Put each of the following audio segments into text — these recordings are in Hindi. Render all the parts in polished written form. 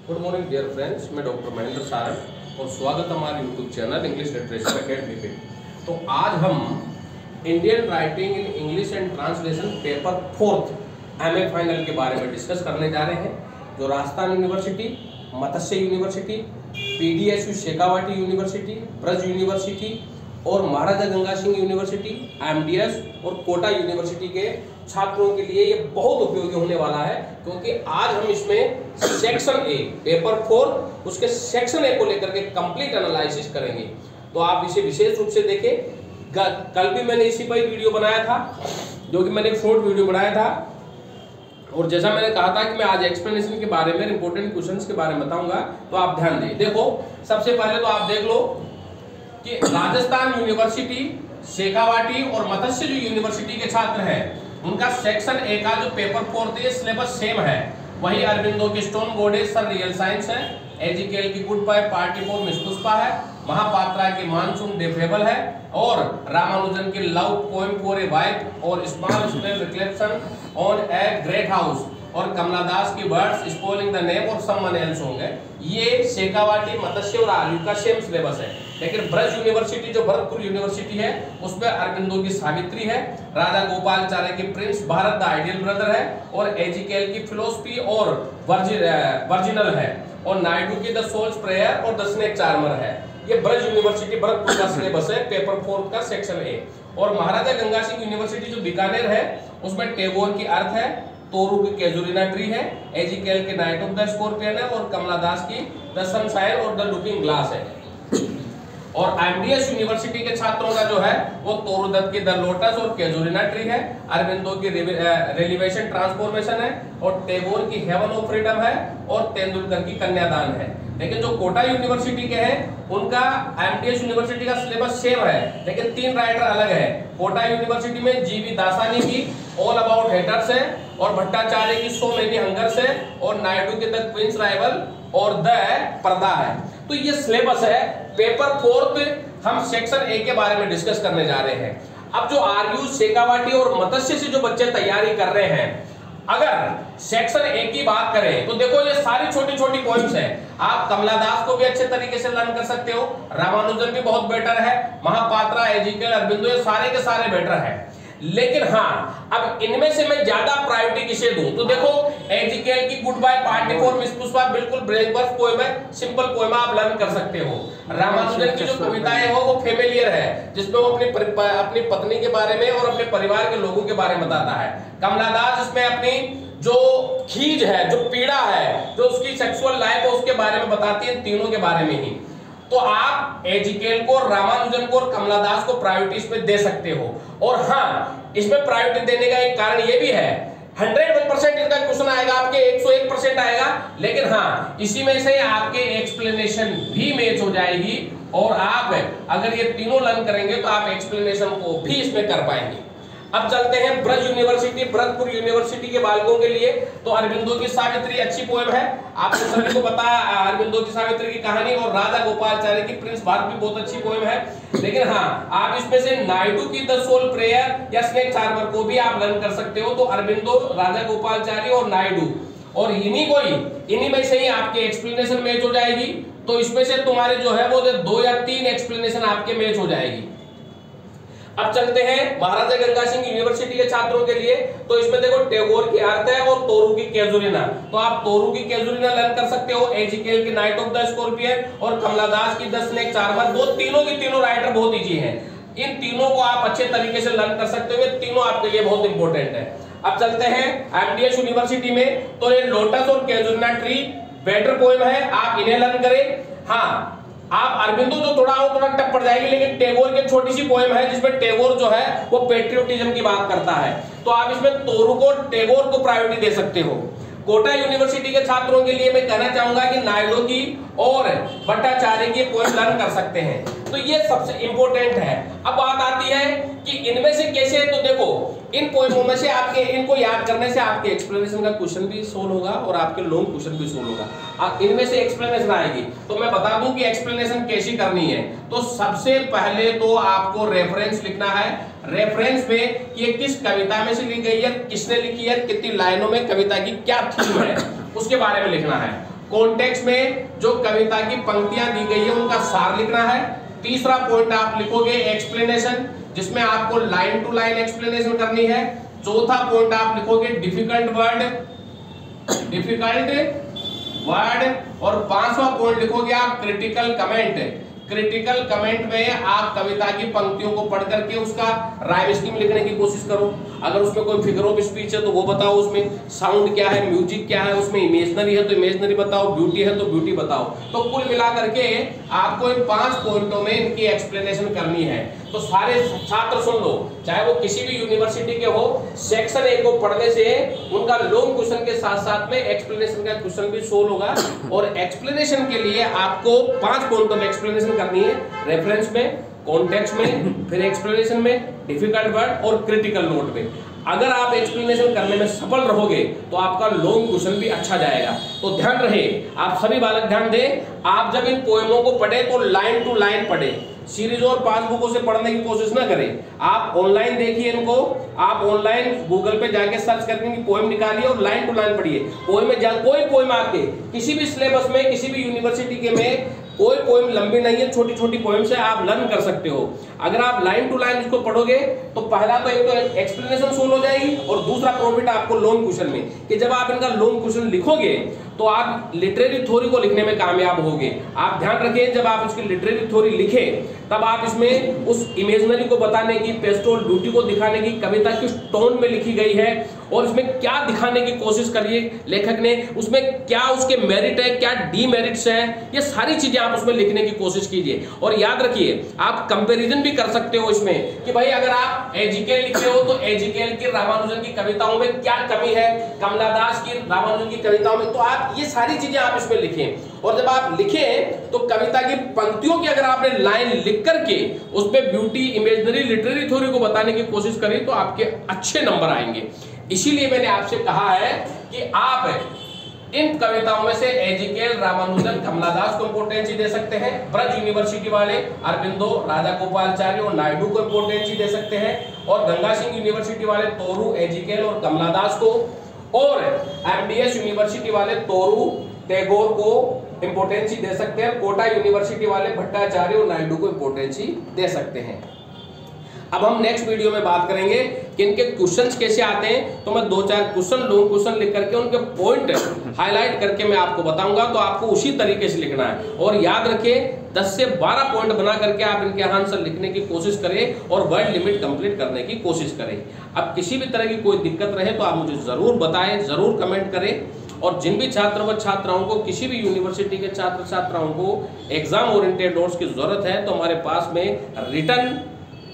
गुड मॉर्निंग डियर फ्रेंड्स, मैं डॉक्टर महेंद्र सारंग और स्वागत है हमारे YouTube channel English literature academy पे। तो आज हम Indian writing in English and translation paper 4th MA final के बारे में डिस्कस करने जा रहे हैं, जो Rajasthan university, Matsya university, PDSU Shekhawati university, Braj university और महाराजा गंगा सिंह यूनिवर्सिटी, MDS और कोटा यूनिवर्सिटी के छात्रों के लिए ये बहुत उपयोगी होने वाला है, क्योंकि आज हम इसमें सेक्शन ए पेपर 4 उसके सेक्शन ए को लेकर के कंप्लीट एनालिसिस करेंगे। तो आप इसे विशेष रूप से देखें। कल भी मैंने इसी पर वीडियो बनाया था, जो कि मैंने एक शॉर्ट वीडियो बनाया था, और जैसा मैंने कहा था कि मैं आज एक्सप्लेनेशन के बारे में, इंपॉर्टेंट क्वेश्चंस के बारे में बताऊंगा, तो आप ध्यान दें। देखो, सबसे पहले तो आप देख लो कि राजस्थान यूनिवर्सिटी, शेखावाटी और मत्स्य जो यूनिवर्सिटी के छात्र हैं, उनका सेक्शन ए का जो पेपर 4 थे सिलेबस सेम है। वही अरबिंदो की stone goddess surreal science है, एजीकेएल की good bye party for miss Pushpa है, महापात्रा की मानसून डेफेबल है, और रामानुजन की love poem for a wife और small scale reflection on a great house, और कमला दास की वर्ड्स स्पॉइलिंग द नेम और समवन एल्स होंगे। ये शेखावाटी, मत्स्य और आलू का सेम सिलेबस है। लेकिन ब्रज यूनिवर्सिटी जो भरतपुर यूनिवर्सिटी है, उसमें अरबिंदो की सावित्री है, राजा गोपालचार्य की Prince Bharat the ideal brother है, और एजीकेएल की फिलोसफी और वर्जिनल है, और नायडू की द सोल्स प्रेयर और द स्नेक चार्मर है। ये ब्रज यूनिवर्सिटी भरतपुर का सिलेबस है, पेपर 4 का सेक्शन ए। और महाराजा गंगा सिंह यूनिवर्सिटी जो बीकानेर है, उसमें टैगोर की अर्थ है, तोरू की कैजुरिना ट्री है, एजीकेएल के नाइट ऑफ द स्कॉर्पियन है, और कमला दास की द सनशाइन और द लुकिंग ग्लास है। और एमडीएस यूनिवर्सिटी के छात्रों का जो है वो तोरुदत्त की द लोटस और कैजुरिना ट्री है, अरबिंदो की रेलिवेशन ट्रांसफॉर्मेशन है, और टैगोर की हेवन ऑफ फ्रीडम है, और तेंदुलकर की कन्यादान है। लेकिन जो कोटा यूनिवर्सिटी के हैं, उनका एमडीएस यूनिवर्सिटी का सिलेबस सेम है, लेकिन 3 राइटर अलग है। कोटा यूनिवर्सिटी में जीवी दासानी की ऑल अबाउट हेटर्स है, और भट्टाचार्य की सो मेनी हंगर्स है, और नायडू की द क्वींस राइवल और द पर्दा है। तो ये सिलेबस है। पेपर 4 हम सेक्शन ए के बारे में डिस्कस करने जा रहे हैं। अब जो आरयू, शेखावाटी और मत्स्य से जो बच्चे तैयारी कर रहे हैं, अगर सेक्शन ए की बात करें तो देखो, ये सारी छोटी छोटी पॉइंट्स हैं। आप कमला दास को भी अच्छे तरीके से लर्न कर सकते हो, रामानुजन भी बहुत बेटर है, महापात्रा, एजीकेएल, अरबिंदो, ये सारे के सारे बेटर है। लेकिन हाँ, अब इनमें से मैं ज्यादा प्रायोरिटी किसे दूं? तो देखो, एजीकेएल की good bye party for miss Pushpa बिल्कुल ब्रेकबर्थ पोएम है, सिंपल पोएम, आप लर्न कर सकते हो। रामानुजन की जो कविताएं हो वो फेमिलियर है, जिसमें वो अपनी पत्नी के बारे में और अपने परिवार के लोगों के बारे में बताता है। कमला दास इसमें अपनी जो खीज है, जो पीड़ा है, जो उसकी सेक्सुअल लाइफ है, उसके बारे में बताती है, तीनों के बारे में ही। तो आप एजीकेएल को, रामानुजन को और कमला दास को प्रायोरिटी इसमें दे सकते हो। और हाँ, इसमें प्रायोरिटी देने का एक कारण ये भी है, 101% इसका क्वेश्चन आएगा, आपके 101% आएगा, लेकिन हाँ, इसी में से आपके एक्सप्लेनेशन भी मैच हो जाएगी, और आप अगर ये तीनों लर्न करेंगे तो आप एक्सप्लेनेशन को भी इसमें कर पाएंगे। अब चलते हैं ब्रज यूनिवर्सिटी, भरतपुर यूनिवर्सिटी के बालकों के लिए। तो अरबिंदो की सावित्री अच्छी पोएम है, आपको सभी को पता है अरबिंदो की सावित्री की कहानी, और राजा गोपालचार्य की प्रिंस भारत भी बहुत अच्छी पोएम है। लेकिन हाँ, आप इसमें से नायडू की द सोल प्रेयर या स्नेक चार्मर को भी आप लर्न कर सकते हो। तो अरबिंदो, राजा गोपालचार्य और नायडू, और इन्हीं में से ही आपके एक्सप्लेनेशन मैच हो जाएगी। तो इसमें से तुम्हारे जो है वो 2 या 3 एक्सप्लेनेशन आपके मैच हो जाएगी। अब चलते हैं महाराजा गंगा सिंह यूनिवर्सिटी के छात्रों के लिए। तो इसमें देखो, टैगोर की अर्थ है और तोरू की कैजुरिना, तो आप तोरू की कैजुरिना लर्न कर सकते हो, एजीकेएल की नाइट ऑफ द स्कॉर्पियन और कमला दास की द स्नेक चार्मर। वो तीनों की तीनों राइटर बहुत इजी हैं, इन तीनों को आप अच्छे तरीके से लर्न कर सकते हो, ये तीनों आपके लिए बहुत इंपॉर्टेंट है। अब चलते हैं एमडीएस यूनिवर्सिटी में। तो ये लोटस और कैजुरिना ट्री बेटर पोएम है, आप इन्हें लर्न करें। हाँ, आप अरबिंदो जो थोड़ा टफ पड़ जाएगी, लेकिन टैगोर की छोटी सी पोएम है, जिसमें टैगोर जो है वो पेट्रियोटिज्म की बात करता है। तो आप इसमें तोरू को, टैगोर को प्रायोरिटी दे सकते हो। कोटा यूनिवर्सिटी के छात्रों के लिए मैं कहना चाहूंगा कि नायडू की और भट्टाचार्य की पोएम लर्न कर सकते हैं। तो ये सबसे इंपॉर्टेंट है। अब बात आती है कि इनमें से कैसे, तो देखो, इन पोएमों में से आपके, इनको याद करने से आपके एक्सप्लेनेशन का क्वेश्चन भी सोल्व होगा और आपके लॉन्ग क्वेश्चन भी सोल्व होगा। इनमें से एक्सप्लेनेशन आएगी, तो मैं बता दूं कि एक्सप्लेनेशन कैसी करनी है। तो सबसे पहले तो आपको रेफरेंस लिखना है। रेफरेंस में ये किस कविता में से लिखी गई है, किसने लिखी है, कितनी लाइनों में, कविता की क्या थीम है, उसके बारे में लिखना है। कॉन्टेक्स्ट में जो कविता की पंक्तियां दी गई है उनका सार लिखना है। तीसरा पॉइंट आप लिखोगे एक्सप्लेनेशन, जिसमें आपको लाइन टू लाइन एक्सप्लेनेशन करनी है। चौथा पॉइंट आप लिखोगे डिफिकल्ट वर्ड और पांचवा पॉइंट लिखोगे आप क्रिटिकल कमेंट। क्रिटिकल कमेंट में आप कविता की पंक्तियों को पढ़ करके उसका राइम स्कीम लिखने की कोशिश करो। अगर उसमें कोई फिगर ऑफ स्पीच है तो वो बताओ, उसमें साउंड क्या है, म्यूजिक क्या है, उसमें इमेजनरी है तो इमेजनरी बताओ, ब्यूटी है तो ब्यूटी बताओ। तो कुल मिला करके आपको इन 5 पॉइंटों में इनकी एक्सप्लेनेशन करनी है। तो सारे छात्र सुन लो, चाहे वो किसी भी यूनिवर्सिटी के हो, सेक्शन 1 को पढ़ने से उनका लॉन्ग क्वेश्चन के साथ साथ में एक्सप्लेनेशन का क्वेश्चन भी सोल्व होगा। और एक्सप्लेनेशन के लिए आपको 5 पॉइंटों में एक्सप्लेनेशन करनी है, रेफरेंस में, कॉन्टेक्स्ट में, फिर एक्सप्लेनेशन में, डिफिकल्ट वर्ड और क्रिटिकल नोट में। अगर आप एक्सप्लेनेशन करने में सफल रहोगे तो आपका लॉन्ग क्वेश्चन भी अच्छा जाएगा। तो ध्यान रहे, आप सभी बालक ध्यान दें, आप जब इन पोएमों को पढ़े तो लाइन टू लाइन पढ़े, सीरीज और पासबुकों से पढ़ने की कोशिश ना करें। आप ऑनलाइन देखिए इनको, आप ऑनलाइन गूगल पे जाके सर्च करके इनकी पोएम निकालिए और लाइन टू लाइन पढ़िए। पोएम में कोई पोएम आपके किसी भी सिलेबस में, किसी भी यूनिवर्सिटी के में कोई पोएम लंबी नहीं है, छोटी छोटी पोएम से आप लर्न कर सकते हो। अगर आप लाइन टू लाइन इसको पढ़ोगे तो पहला तो एक तो एक्सप्लेनेशन सोल्व हो जाएगी और दूसरा प्रॉफिट आपको लॉन्ग क्वेश्चन में, कि जब आप इनका लॉन्ग क्वेश्चन लिखोगे तो आप लिटरेरी थ्योरी को लिखने में कामयाब होगे। आप ध्यान रखें, जब आप इसकी लिटरेरी थ्योरी लिखें तब आप इसमें उस इमेजनरी को बताने की, पेस्टोरल ब्यूटी को दिखाने की, कविता किस टोन में लिखी गई है और इसमें क्या दिखाने की कोशिश करी है लेखक ने, उसमें क्या उसके मेरिट है, क्या डीमेरिट्स हैं, ये सारी चीजें आप उसमें लिखने की कोशिश कीजिए। और याद रखिए, आप कंपैरिजन भी कर सकते हो इसमें कि भाई अगर आप एजिकेल लिख रहे हो तो एजिकेल की रामानुजन की कविताओं में क्या कमी है, कमलादास की रामानुजन की कविताओं में, तो आप ये सारी चीजें आप इसमें लिखें। और जब आप लिखें तो कविता की पंक्तियों की अगर आपने लाइन लिख करके उसमें ब्यूटी, इमेजनरी, लिटरेरी थ्योरी को बताने की कोशिश करें तो आपके अच्छे नंबर आएंगे। इसीलिए मैंने आपसे कहा है कि आप इन कविताओं में से एजिकेल, रामानुजन, कमलादास को इंपोर्टेंस दे सकते हैं, ब्रज यूनिवर्सिटी वाले अरविंदो, राजा गोपालचारी और नायडू को इंपोर्टेंस दे सकते हैं, और गंगा सिंह यूनिवर्सिटी वाले तोरू, एजिकेल और कमलादास को, और एमडीएस यूनिवर्सिटी वाले तोरू, टैगोर को इंपोर्टेंस दे सकते हैं, कोटा यूनिवर्सिटी वाले भट्टाचार्य और नायडू को इंपोर्टेंस दे सकते हैं। अब हम नेक्स्ट वीडियो में बात करेंगे कि इनके क्वेश्चंस कैसे आते हैं। तो मैं 2-4 क्वेश्चन, लॉन्ग क्वेश्चन लिख करके उनके पॉइंट हाईलाइट करके मैं आपको बताऊंगा, तो आपको उसी तरीके से लिखना है। और याद रखिए 10 से 12 पॉइंट बना करके आप इनके आंसर लिखने की कोशिश करें और वर्ड लिमिट कंप्लीट करने की कोशिश करें। अब किसी भी तरह की कोई दिक्कत रहे तो आप मुझे जरूर बताएं, जरूर कमेंट करें। और जिन भी छात्र व छात्राओं को, किसी भी यूनिवर्सिटी के छात्र छात्राओं को एग्जाम ओरिएंटेड नोट्स की जरूरत है तो हमारे पास में रिटर्न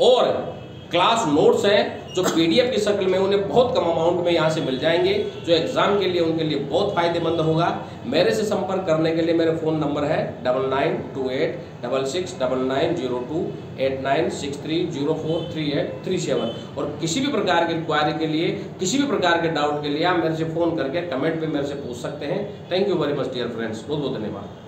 और क्लास नोट्स हैं जो पीडीएफ की शक्ल में उन्हें बहुत कम अमाउंट में यहाँ से मिल जाएंगे, जो एग्जाम के लिए उनके लिए बहुत फायदेमंद होगा। मेरे से संपर्क करने के लिए मेरे फ़ोन नंबर है 9928669902 8963043837। और किसी भी प्रकार की इंक्वायरी के लिए, किसी भी प्रकार के डाउट के लिए आप मेरे से फ़ोन करके कमेंट पे मेरे से पूछ सकते हैं। Thank you very much dear friends, बहुत बहुत धन्यवाद।